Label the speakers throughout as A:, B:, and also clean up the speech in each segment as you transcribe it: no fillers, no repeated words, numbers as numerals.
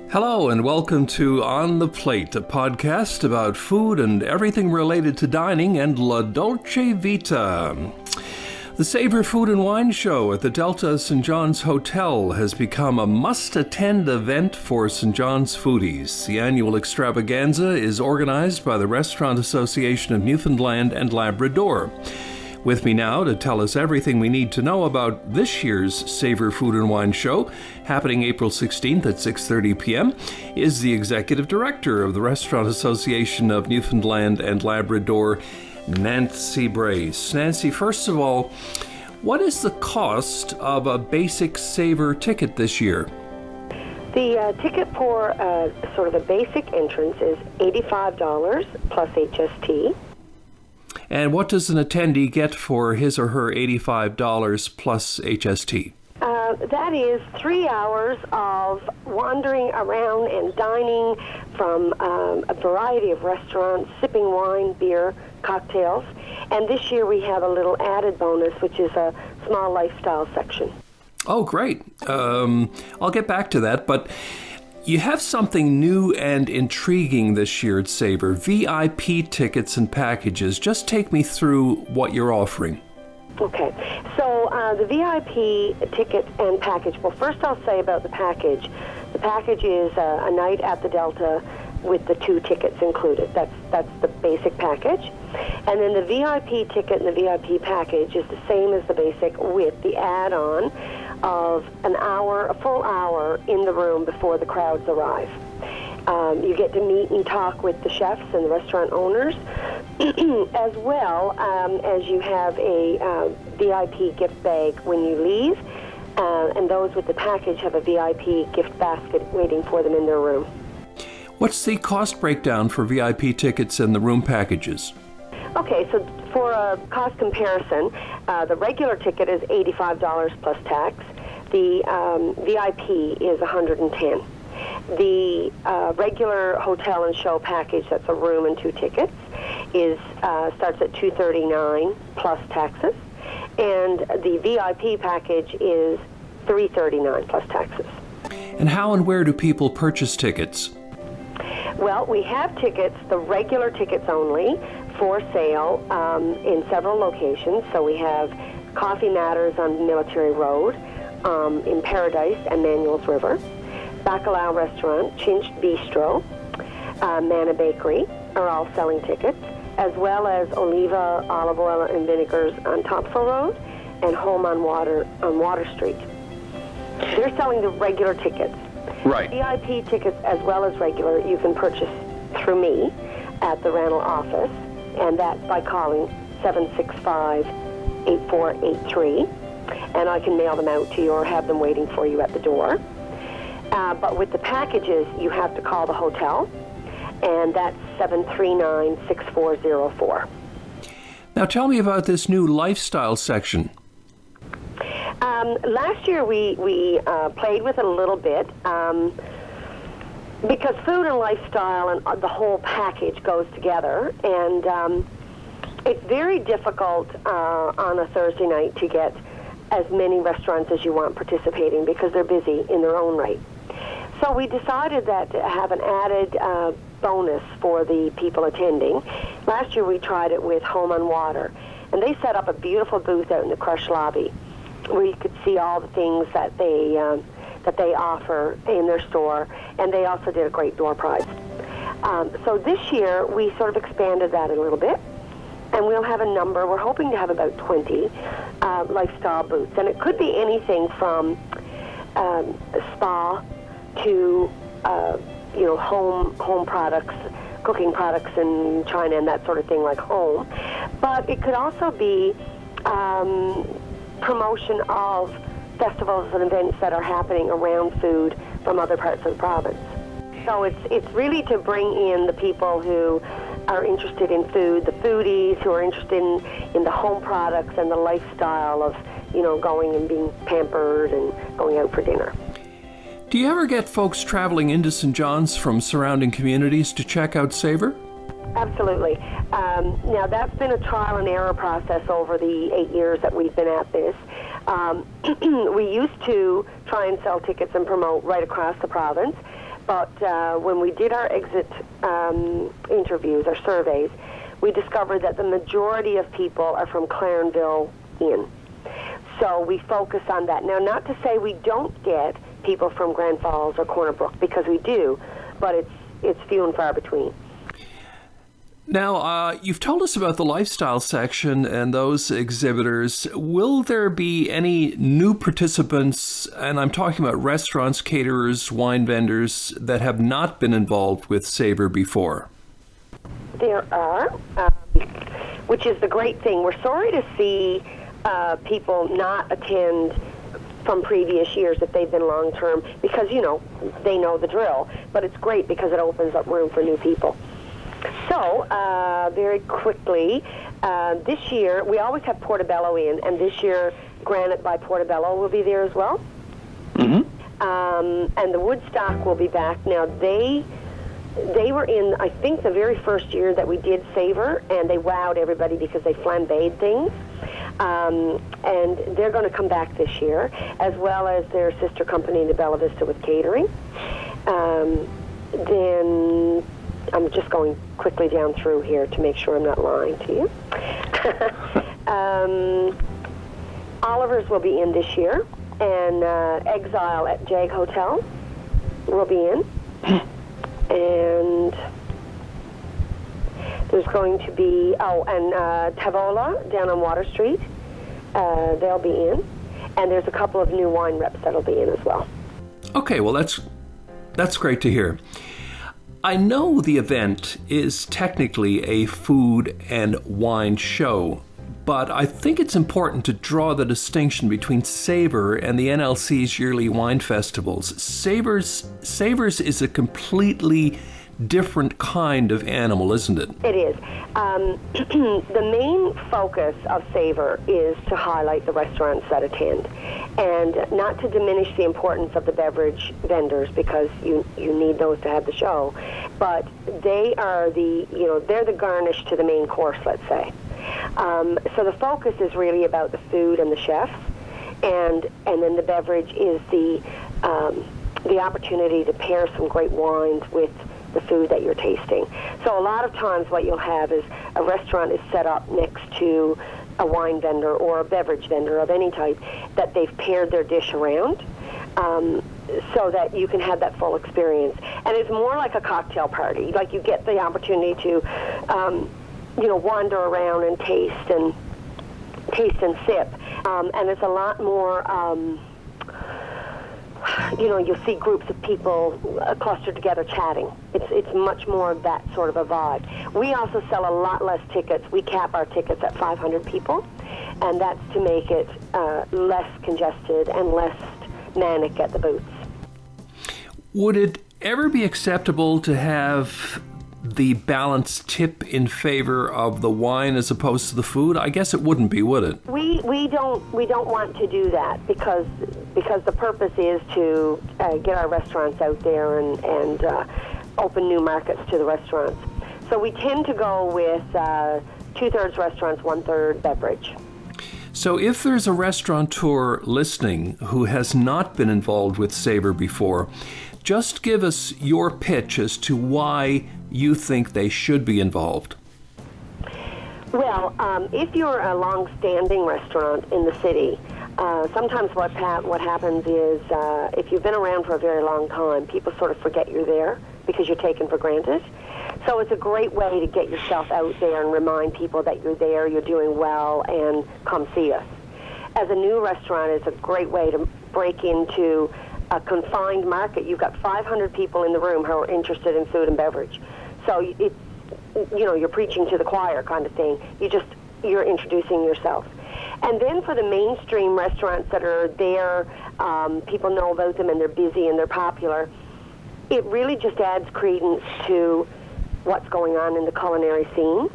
A: Hello and welcome to On the Plate, a podcast about food and everything related to dining and La Dolce Vita. The Savour Food and Wine Show at the Delta St. John's Hotel has become a must-attend event for St. John's foodies. The annual extravaganza is organized by the Restaurant Association of Newfoundland and Labrador. With me now to tell us everything we need to know about this year's Savour Food and Wine Show, happening April 16th at 6:30 p.m., is the Executive Director of the Restaurant Association of Newfoundland and Labrador, Nancy Brace. Nancy, first of all, what is the cost of a basic Savour ticket this year?
B: The ticket for sort of a basic entrance is $85 plus HST.
A: And what does an attendee get for his or her $85 plus HST?
B: That is 3 hours of wandering around and dining from a variety of restaurants, sipping wine, beer, cocktails. And this year we have a little added bonus, which is a small lifestyle section.
A: Oh, great. I'll get back to that, but you have something new and intriguing this year at Savour, VIP tickets and packages. Just take me through what you're offering.
B: Okay, so the VIP ticket and package, well, first I'll say about the package. The package is a night at the Delta with the 2 tickets included. That's the basic package. And then the VIP ticket and the VIP package is the same as the basic with the add-on of a full hour in the room before the crowds arrive. You get to meet and talk with the chefs and the restaurant owners, as well as you have a VIP gift bag when you leave, and those with the package have a VIP gift basket waiting for them in their room.
A: What's the cost breakdown for VIP tickets and the room packages?
B: Okay, so for a cost comparison, the regular ticket is $85 plus tax. The VIP is $110. The regular hotel and show package, that's a room and 2 tickets, starts at $239 plus taxes, and the VIP package is $339 plus taxes.
A: And how and where do people purchase tickets?
B: Well, we have tickets, the regular tickets only, for sale in several locations. So we have Coffee Matters on Military Road, in Paradise and Manuel's River, Bacalao Restaurant, Chinched Bistro, Manna Bakery are all selling tickets, as well as Oliva Olive Oil and Vinegars on Topsail Road and Home on Water Street. They're selling the regular tickets.
A: Right.
B: VIP tickets as well as regular you can purchase through me at the rental office, and that's by calling 765-8483, and I can mail them out to you or have them waiting for you at the door. But with the packages, you have to call the hotel, and that's 739-6404.
A: Now tell me about this new lifestyle section.
B: Last year we played with it a little bit because food and lifestyle and the whole package goes together, and it's very difficult on a Thursday night to get as many restaurants as you want participating because they're busy in their own right. So we decided that to have an added bonus for the people attending. Last year we tried it with Home on Water, and they set up a beautiful booth out in the Crush lobby where you could see all the things that they offer in their store, and they also did a great door prize. So this year we sort of expanded that a little bit, and we'll have a number. We're hoping to have about 20 lifestyle booths, and it could be anything from spa to home products, cooking products in China and that sort of thing, like home. But it could also be promotion of festivals and events that are happening around food from other parts of the province. So it's really to bring in the people who are interested in food, the foodies who are interested in the home products and the lifestyle of, going and being pampered and going out for dinner.
A: Do you ever get folks traveling into St. John's from surrounding communities to check out Savour?
B: Absolutely. Now, that's been a trial and error process over the 8 years that we've been at this. We used to try and sell tickets and promote right across the province, But when we did our exit interviews, our surveys, we discovered that the majority of people are from Clarenville in. So we focus on that. Now, not to say we don't get people from Grand Falls or Corner Brook, because we do, but it's few and far between.
A: Now, you've told us about the lifestyle section and those exhibitors. Will there be any new participants, and I'm talking about restaurants, caterers, wine vendors, that have not been involved with Savour before?
B: There are, which is the great thing. We're sorry to see people not attend from previous years if they've been long-term, because, they know the drill. But it's great because it opens up room for new people. So, very quickly, this year, we always have Portobello in, and this year, Granite by Portobello will be there as well. Mm-hmm. And the Woodstock will be back. Now, they were in, I think, the very first year that we did Savour, and they wowed everybody because they flambéed things. And they're going to come back this year, as well as their sister company, the Bella Vista, with catering. Then I'm just going quickly down through here to make sure I'm not lying to you. Oliver's will be in this year, and Exile at Jag Hotel will be in. And there's going to be, and Tavola down on Water Street, they'll be in. And there's a couple of new wine reps that'll be in as well.
A: Okay, well, that's great to hear. I know the event is technically a food and wine show, but I think it's important to draw the distinction between Savour and the NLC's yearly wine festivals. Savour's is a completely different kind of animal, isn't it?
B: It is. The main focus of Savour is to highlight the restaurants that attend, and not to diminish the importance of the beverage vendors, because you need those to have the show, but they are they're the garnish to the main course, let's say. So the focus is really about the food and the chefs, and then the beverage is the opportunity to pair some great wines with the food that you're tasting. So a lot of times what you'll have is a restaurant is set up next to a wine vendor or a beverage vendor of any type that they've paired their dish around, so that you can have that full experience. And it's more like a cocktail party. Like, you get the opportunity to wander around and taste and sip. And it's a lot more, you'll see groups of people clustered together chatting. It's much more of that sort of a vibe. We also sell a lot less tickets. We cap our tickets at 500 people, and that's to make it less congested and less manic at the booths.
A: Would it ever be acceptable to have the balanced tip in favor of the wine as opposed to the food? I guess it wouldn't be, would it?
B: We don't want to do that because the purpose is to get our restaurants out there and open new markets to the restaurants. So we tend to go with 2/3 restaurants, 1/3 beverage.
A: So if there's a restaurateur listening who has not been involved with Savour before, just give us your pitch as to why you think they should be involved.
B: Well, if you're a long-standing restaurant in the city, sometimes what happens is if you've been around for a very long time, people sort of forget you're there because you're taken for granted. So it's a great way to get yourself out there and remind people that you're there, you're doing well, and come see us. As a new restaurant, it's a great way to break into a confined market. You've got 500 people in the room who are interested in food and beverage. So you're preaching to the choir kind of thing. You're introducing yourself. And then for the mainstream restaurants that are there, people know about them and they're busy and they're popular, it really just adds credence to what's going on in the culinary scene.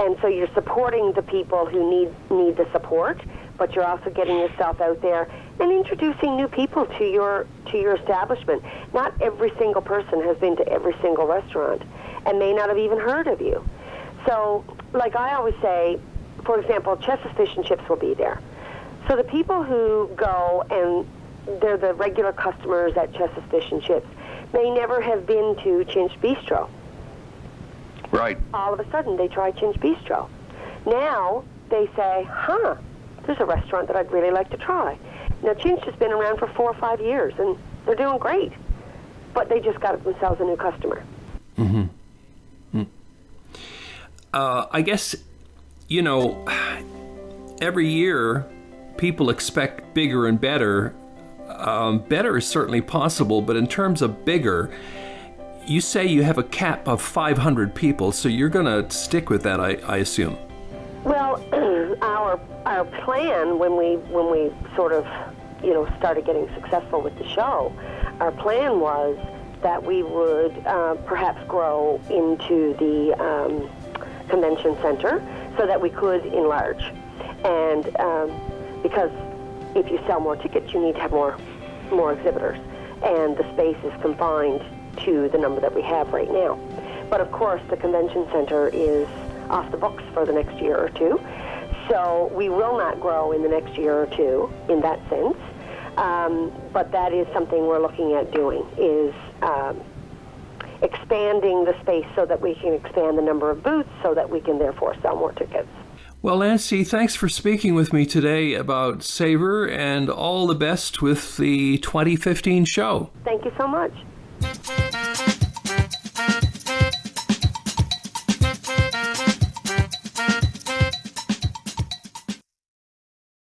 B: And so you're supporting the people who need the support, but you're also getting yourself out there and introducing new people to your establishment. Not every single person has been to every single restaurant and may not have even heard of you. So, like I always say, for example, Chess's Fish and Chips will be there. So the people who go and they're the regular customers at Chess's Fish and Chips, may never have been to Chinch Bistro.
A: Right.
B: All of a sudden, they try Chinch Bistro. Now, they say, there's a restaurant that I'd really like to try. Now, Chinch has been around for 4 or 5 years, and they're doing great. But they just got themselves a new customer.
A: Mm-hmm. I guess, every year people expect bigger and better. Better is certainly possible, but in terms of bigger, you say you have a cap of 500 people, so you're going to stick with that, I assume.
B: Well, our plan when we sort of started getting successful with the show, our plan was that we would perhaps grow into the convention center so that we could enlarge. And because if you sell more tickets, you need to have more exhibitors. And the space is confined to the number that we have right now. But of course, the convention center is off the books for the next year or two. So we will not grow in the next year or two in that sense. But that is something we're looking at doing, is expanding the space so that we can expand the number of booths so that we can therefore sell more tickets.
A: Well, Nancy, thanks for speaking with me today about Savour, and all the best with the 2015 show.
B: Thank you so much.